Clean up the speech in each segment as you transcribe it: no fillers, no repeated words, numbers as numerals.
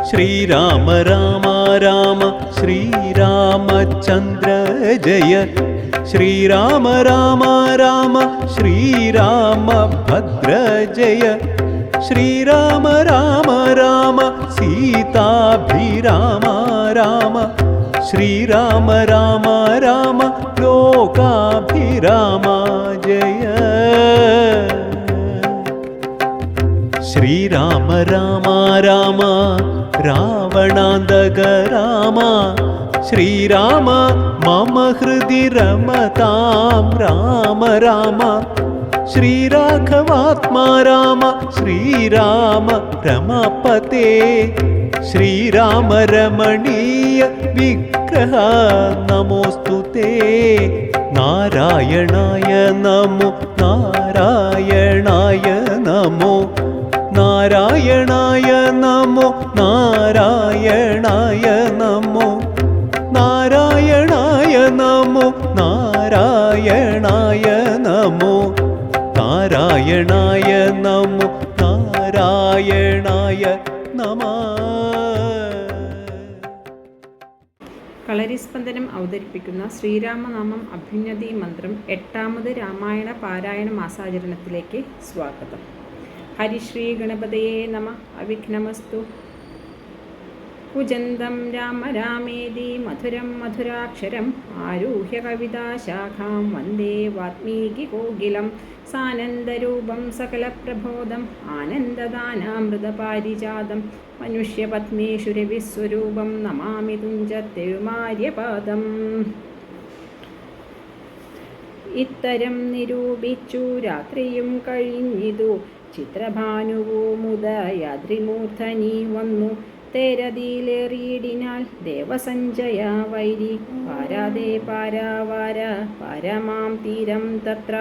ശ്രീരാമ രാമ രാമ ശ്രീരാമചന്ദ്ര ജയ ശ്രീരാമ രാമ രാമ ശ്രീരാമഭദ്ര ജയ ശ്രീരാമ രാമ രാമ സീതാഭിരാമ രാമ ശ്രീരാമ രാമ രാമ ലോകാഭിരാമ ജയ ശ്രീരാമ രാമ രാമ രാവണാന്തക രാമ ശ്രീരാമ മമ ഹൃദി രമതാം രാമ രാമ ശ്രീരാഘവാത്മാ രാമ ശ്രീരാമ രമപതേ ശ്രീരാമ രമണീയ വിഗ്രഹ നമോസ്തുതേ നാരായണായ നമോ നാരായണായ നമോ നാരായണായ നമോ നാരായണായ നമോ നാരായണായ നമോ നാരായണായ നമോ നാരായണായ നമോ നാരായണായ നമഃ. കളരിസ്പന്ദനം അവതരിപ്പിക്കുന്ന ശ്രീരാമനാമം അഭ്യുന്നതി മന്ത്രം 8ാമത് രാമായണ പാരായണ മാസാചരണത്തിലേക്ക് സ്വാഗതം. ഹരിശ്രീ ഗണപതയേ നമ. അവിഘ്നമസ്തു. കുജന്തം രാമ രാമേതി മധുരം മധുരാക്ഷരം ആരൂഹ്യ കവിതാശാഖാം വന്ദേ വാത്മീകി കോകിലം സാനന്ദരൂപം സകലപ്രബോധം ആനന്ദദാനാമൃതപാരിജാതം മനുഷ്യപത്മേഷു രവിസ്വരൂപം നമാമി തുഞ്ചത്തെഴുമാര്യപാദം. ഇത്തരം നിരൂപിച്ചു രാത്രിയും കഴിഞ്ഞിതു ചിത്രഭാനുവുമുദയാദ്രിമൂർധനി വന്നു തേരതിയിലേറിയിടിനാൽ ദേവസഞ്ജയ വൈരി പാരാതെ പാരാവാര പരമാം തീരം തത്ര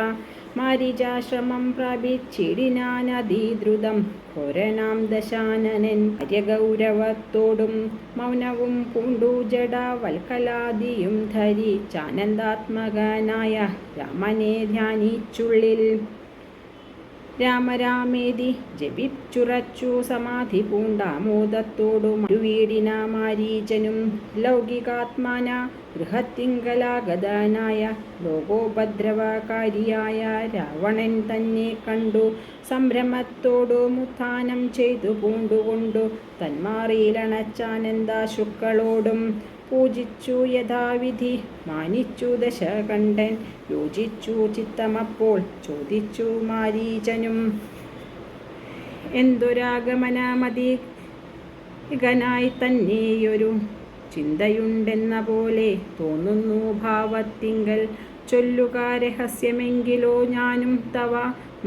മാരിജാശ്രമം പ്രാപിച്ചിടിനാനതിദ്രുതം ഘോരനാം ദശാനനൻ അര്യഗൗരവത്തോടും മൗനവും പൂണ്ടു ജഡാവൽക്കലാദിയും ധരിച്ചാനന്ദാത്മകനായ രാമനെ ധ്യാനിച്ചുള്ളിൽ രാമരാമേതി ജപിച്ചുറച്ചു സമാധി പൂണ്ടാമോദത്തോടും വീടിന മാരീചനും ലൗകികാത്മാന ഗൃഹത്തിങ്കലാഗതനായ ലോകോപദ്രവകാരിയായ രാവണൻ തന്നെ കണ്ടു സംഭ്രമത്തോടു മുത്ഥാനം ചെയ്തു പൂണ്ടുകൊണ്ടു തന്മാറിയിലണച്ചാനന്ദാശുക്കളോടും പൂജിച്ചു യഥാവിധി മാനിച്ചു ദശകണ്ഠൻ യോജിച്ചു ചിത്തമപ്പോൾ ചോദിച്ചു മാരീചനും എന്തൊരാഗമനമതികനായി തന്നെയൊരു ചിന്തയുണ്ടെന്ന പോലെ തോന്നുന്നു ഭാവത്തിങ്കൽ ചൊല്ലുക രഹസ്യമെങ്കിലോ ഞാനും തവ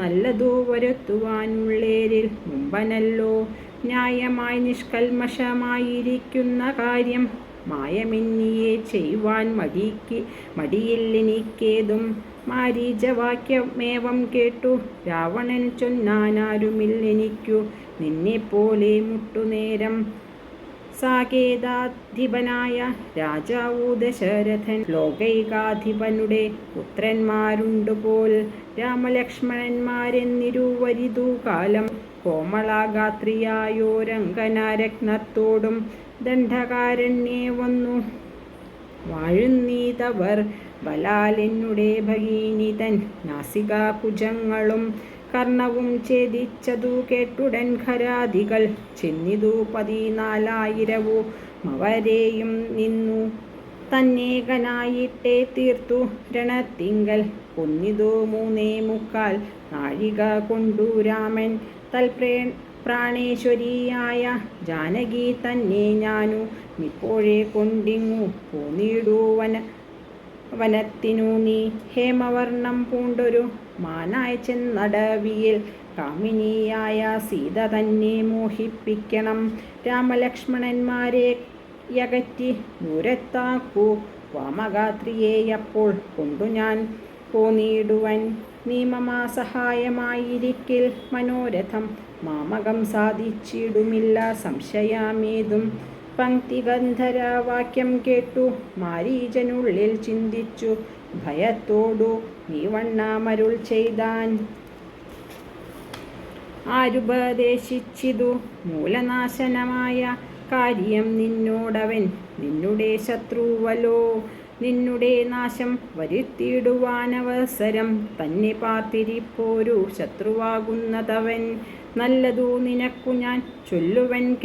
നല്ലതു വരുത്തുവാനുള്ളേരിൽ മുമ്പനല്ലോ ന്യായമായി നിഷ്കൽമഷമായിരിക്കുന്ന കാര്യം മായമെന്നിയെ ചെയ്യുവാൻ മടിയില്ലെനിക്കേതും. മാരീചവാക്യമേവം കേട്ടു രാവണൻ ചൊന്നാനാരുമില്ലെനിക്കു നിന്നെപ്പോലെ മുട്ടുനേരം. സാകേതാധിപനായ രാജാവു ദശരഥൻ ലോകൈകാധിപനുടെ പുത്രന്മാരുണ്ടുപോൽ രാമലക്ഷ്മണന്മാരെന്നിരുവരിതു കാലം കോമളാഗാത്രിയായോരങ്കനാരത്നത്തോടും ദണ്ഡകാരണ്യേ വന്നു വാഴുന്നീതവർ ബലാലെന്നുടെ ഭഗിനിതൻ നാസികാഭുജങ്ങളും കർണവും ഛേദിച്ചതു കേട്ടുടൻ ഖരാദികൾ ചെന്നിതു 14,000 അവരെയും നിന്നു തന്നേകനായിട്ടേ തീർത്തു രണത്തിങ്കൽ കൊന്നിതു 3.25 നാഴിക കൊണ്ടു രാമൻ. പ്രാണേശ്വരിയായ ജാനകി തന്നെ ഞാനു നിപ്പോഴേ കൊണ്ടിങ്ങു പോന്നിടൂ വനത്തിനു നീ ഹേമവർണം പൂണ്ടൊരു മാനായി ചെന്നടവിയിൽ കാമിനിയായ സീത തന്നെ മോഹിപ്പിക്കണം. രാമലക്ഷ്മണന്മാരെ യകറ്റി ദൂരത്താക്കൂ വാമഗാത്രിയെയപ്പോൾ കൊണ്ടു ഞാൻ പോന്നിടുവൻ. നിയമമാസഹായമായിരിക്കിൽ മനോരഥം മാമകം സാധിച്ചിടുമില്ല സംശയമേതും. പങ്ക്തിഗന്ധരവാക്യം കേട്ടു മാരീചനുള്ളിൽ ചിന്തിച്ചു ഭയത്തോടു നീവണ്ണമരുൾ ചെയ്താൻ. ആരുപദേശിച്ചിതു മൂലനാശനമായ കാര്യം നിന്നോടവൻ നിന്നുടെ ശത്രുവലോ. നിന്നുടെ നാശം വരുത്തിയിടുവാനവസരം തന്നെ പാർത്തിരിപ്പോരു ശത്രുവാകുന്നതവൻ. നല്ലതു നിനക്കു ഞാൻ ചൊല്ലുവൻ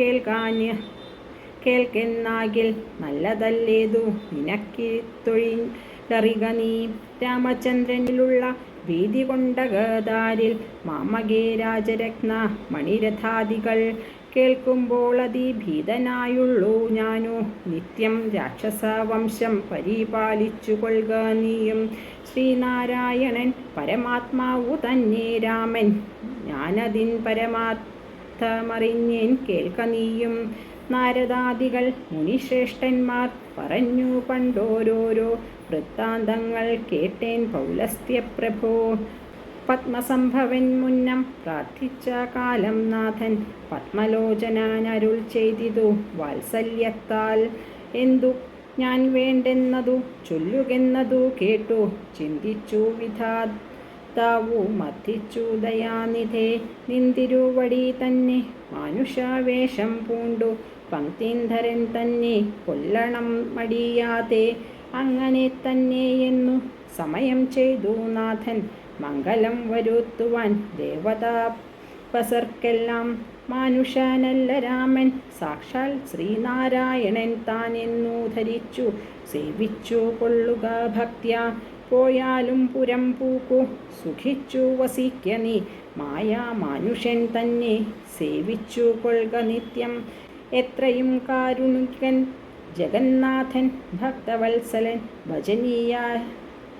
കേൾക്കെന്നാകിൽ നല്ലതല്ലേതു നിനക്കിത്തൊഴിലറിക നീ. രാമചന്ദ്രനിലുള്ള ഭീതി കൊണ്ടകതാരിൽ മാമകേ രാജരത്ന മണിരഥാദികൾ കേൾക്കുമ്പോൾ അതിഭീതനായുള്ളൂ ഞാനു. നിത്യം രാക്ഷസവംശം പരിപാലിച്ചു കൊള്ളുക നീയും. ശ്രീനാരായണൻ പരമാത്മാവു തന്നെ രാമൻ, ഞാനതിൻ പരമാർത്ഥമറിഞ്ഞേൻ കേൾക്ക നീയും. നാരദാദികൾ മുനിശ്രേഷ്ഠന്മാർ പറഞ്ഞു പണ്ടോരോരോ വൃത്താന്തങ്ങൾ കേട്ടേൻ പൗലസ്ത്യപ്രഭോ. പത്മസംഭവൻ മുന്നം പ്രാർത്ഥിച്ച കാലം നാഥൻ പത്മലോചനരുൾ ചെയ്തിതു വാത്സല്യത്താൽ. എന്തു ഞാൻ വേണ്ടെന്നതു ചൊല്ലുകെന്നതു കേട്ടു ചിന്തിച്ചു വിധാതാവു മർദ്ദിച്ചു ദയാനിധേ. നിന്തിരുവടി തന്നെ മാനുഷവേഷം പൂണ്ടു പങ്ക്തിധരൻ തന്നെ കൊല്ലണം മടിയാതെ. അങ്ങനെ തന്നെയെന്നു സമയം ചെയ്തു നാഥൻ മംഗളം വരുത്തുവാൻ ദേവതാപസർക്കെല്ലാം. മാനുഷനല്ല രാമൻ സാക്ഷാൽ ശ്രീനാരായണൻ താനെന്നു ധരിച്ചു സേവിച്ചു കൊള്ളുക ഭക്ത്യാ. പോയാലും പുരം പൂക്കു സുഖിച്ചു വസിക്ക നീ, മായാ മാനുഷൻ തന്നെ സേവിച്ചു കൊള്ളുക നിത്യം. എത്രയും കാരുണികൻ ജഗന്നാഥൻ ഭക്തവത്സലൻ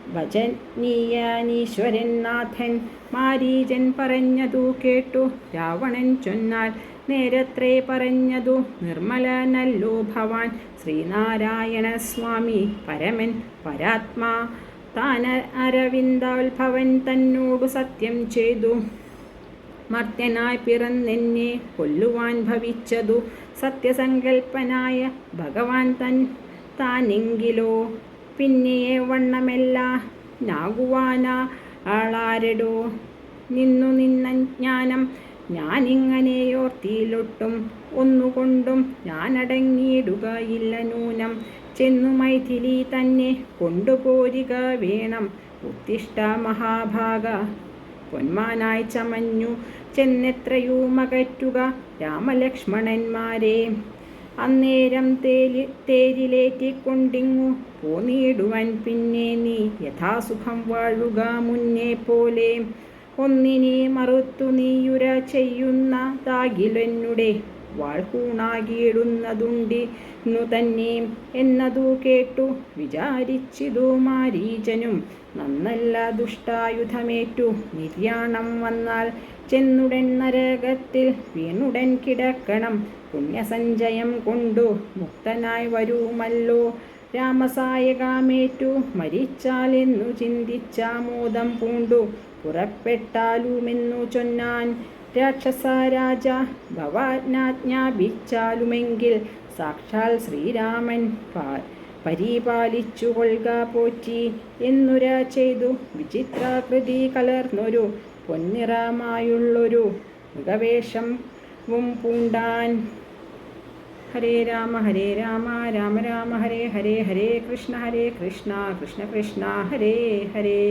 ഭജനീയാനീശ്വരൻ നാഥൻ. മാരീചൻ പറഞ്ഞതു കേട്ടു രാവണൻ ചൊന്നാൽ, നേരത്രേ പറഞ്ഞതു നിർമ്മലനല്ലോ ഭവാൻ. ശ്രീനാരായണ സ്വാമി പരമൻ പരാത്മാ, താൻ അരവിന്ദോത്ഭവൻ തന്നോടു സത്യം ചെയ്തു മർത്യനായി പിറന്നെന്നെ കൊല്ലുവാൻ ഭവിച്ചതു. സത്യസങ്കൽപ്പനായ ഭഗവാൻ താനെങ്കിലോ പിന്നെ വണ്ണമെല്ലാനാകുവാനാ ആളാരടോ. നിന്ന ജ്ഞാനം ഞാനിങ്ങനെയോർത്തിയിലൊട്ടും ഒന്നുകൊണ്ടും ഞാനടങ്ങിയിടുകയില്ല നൂനം. ചെന്നു മൈഥിലി തന്നെ കൊണ്ടുപോരിക വേണം. ഉത്തിഷ്ഠ മഹാഭാഗ പൊന്മാനായി ചമഞ്ഞു ചെന്നെത്രയുമകറ്റുക രാമലക്ഷ്മണന്മാരെ. അന്നേരം തേരിലേറ്റിക്കൊണ്ടിങ്ങു പോന്നിടുവൻ പിന്നെ നീ യഥാസുഖം വാഴുക മുന്നേ പോലെ. ഒന്നിനെ മറുത്തു നീയുര ചെയ്യുന്നതാകിലെന്നുടെ വാൾകൂണാകിയിടുന്നതുണ്ടിന്നു തന്നെ എന്നതു കേട്ടു വിചാരിച്ചിതു മാരീചനും. നന്നല്ല ദുഷ്ടായുധമേറ്റു നിര്യാണം വന്നാൽ ചെന്നുടൻ നരകത്തിൽ വീണുടൻ കിടക്കണം. പുണ്യസഞ്ചയം കൊണ്ടു മുക്തനായി വരുമല്ലോ. രാമസായകമേറ്റു മരിച്ചാലെന്നു ചിന്തിച്ചാമോദം പൂണ്ടു പുറപ്പെട്ടാലുമെന്നു ചൊന്നാൻ. രാക്ഷസരാജ ഭവാജ്ഞാപിച്ചാലുമെങ്കിൽ സാക്ഷാൽ ശ്രീരാമൻ പരിപാലിച്ചു കൊള്ളുക പോറ്റി. എന്നുര ചെയ്തു വിചിത്രാകൃതി കലർന്നൊരു പൊന്നിറമായുള്ളൊരു മൃഗവേഷവും പൂണ്ടാൻ. ഹരേ രാമ രാമ രാമ ഹരേ ഹരേ, ഹരേ കൃഷ്ണ കൃഷ്ണ കൃഷ്ണ ഹരേ ഹരേ.